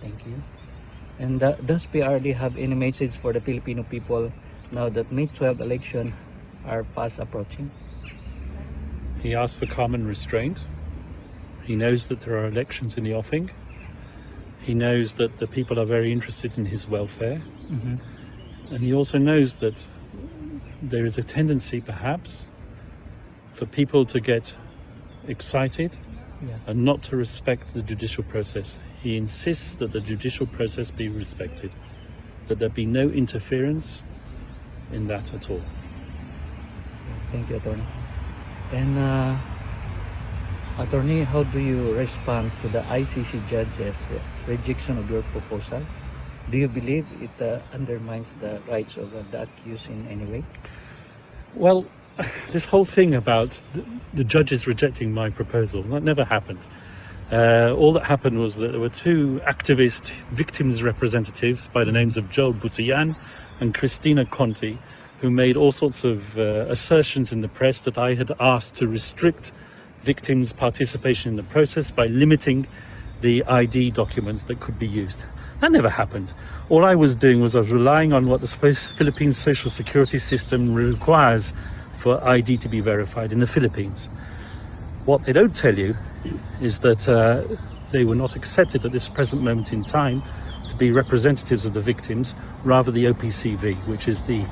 Thank you. And does PRD have any message for the Filipino people now that May 12 election are fast approaching? He asked for calm and restraint. He knows that there are elections in the offing. He knows that the people are very interested in his welfare. And he also knows that there is a tendency perhaps for people to get excited and not to respect the judicial process. He insists that the judicial process be respected, that there be no interference in that at all. Thank you, Attorney. And Attorney, how do you respond to the ICC judge's rejection of your proposal? Do you believe it undermines the rights of the accused in any way? Well, this whole thing about the judges rejecting my proposal, that never happened. All that happened was that there were two activist victims representatives by the names of Joel Butian and Christina Conti, who made all sorts of assertions in the press that I had asked to restrict victims' participation in the process by limiting the ID documents that could be used. That never happened. All I was doing was I was relying on what the Philippines social security system requires for ID to be verified in the Philippines. What they don't tell you is that they were not accepted at this present moment in time to be representatives of the victims, rather the OPCV, which is the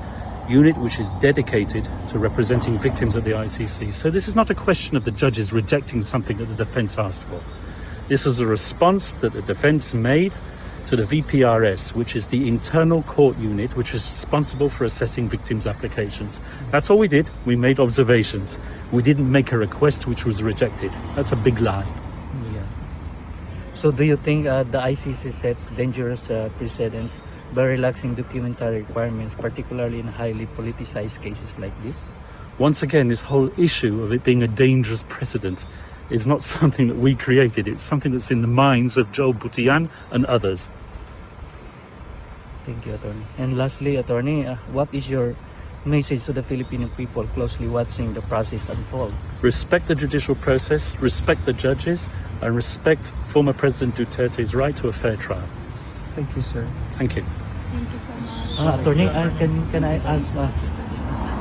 unit which is dedicated to representing victims at the ICC. So this is not a question of the judges rejecting something that the defence asked for. This is a response that the defence made to the VPRS, which is the internal court unit which is responsible for assessing victims' applications. That's all we did. We made observations. We didn't make a request which was rejected. That's a big lie. Yeah. So do you think the ICC sets dangerous precedent by relaxing documentary requirements, particularly in highly politicized cases like this? Once again, this whole issue of it being a dangerous precedent is not something that we created. It's something that's in the minds of Joel Butian and others. Thank you, Attorney. And lastly, Attorney, what is your message to the Filipino people closely watching the process unfold? Respect the judicial process, respect the judges, and respect former President Duterte's right to a fair trial. Thank you, sir. Thank you. Thank you so much. Attorney, can I ask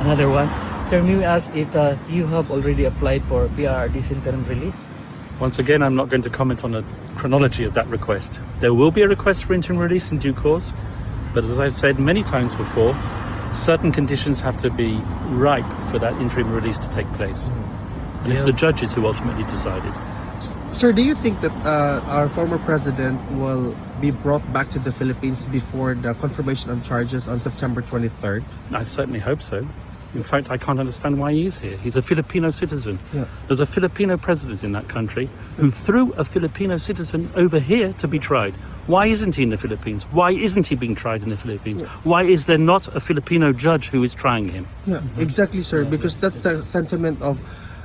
another one? Sir, may we ask if you have already applied for PRD's interim release? Once again, I'm not going to comment on the chronology of that request. There will be a request for interim release in due course, but as I said many times before, certain conditions have to be ripe for that interim release to take place. And it's the judges who ultimately decided. Sir, do you think that our former president will be brought back to the Philippines before the confirmation of charges on September 23rd? I certainly hope so. In fact, I can't understand why he is here. He's a Filipino citizen. Yeah. There's a Filipino president in that country who threw a Filipino citizen over here to be tried. Why isn't he in the Philippines? Why isn't he being tried in the Philippines? Why is there not a Filipino judge who is trying him? Yeah, exactly, sir. Because that's the sentiment of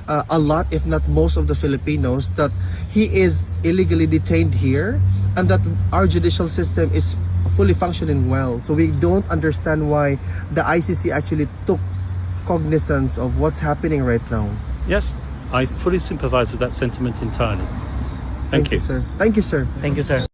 a lot, if not most of the Filipinos, that he is illegally detained here and that our judicial system is fully functioning well. So we don't understand why the ICC actually took cognizance of what's happening right now. Yes, I fully sympathize with that sentiment entirely. Thank you. Sir. Thank you, sir. Thank you, sir.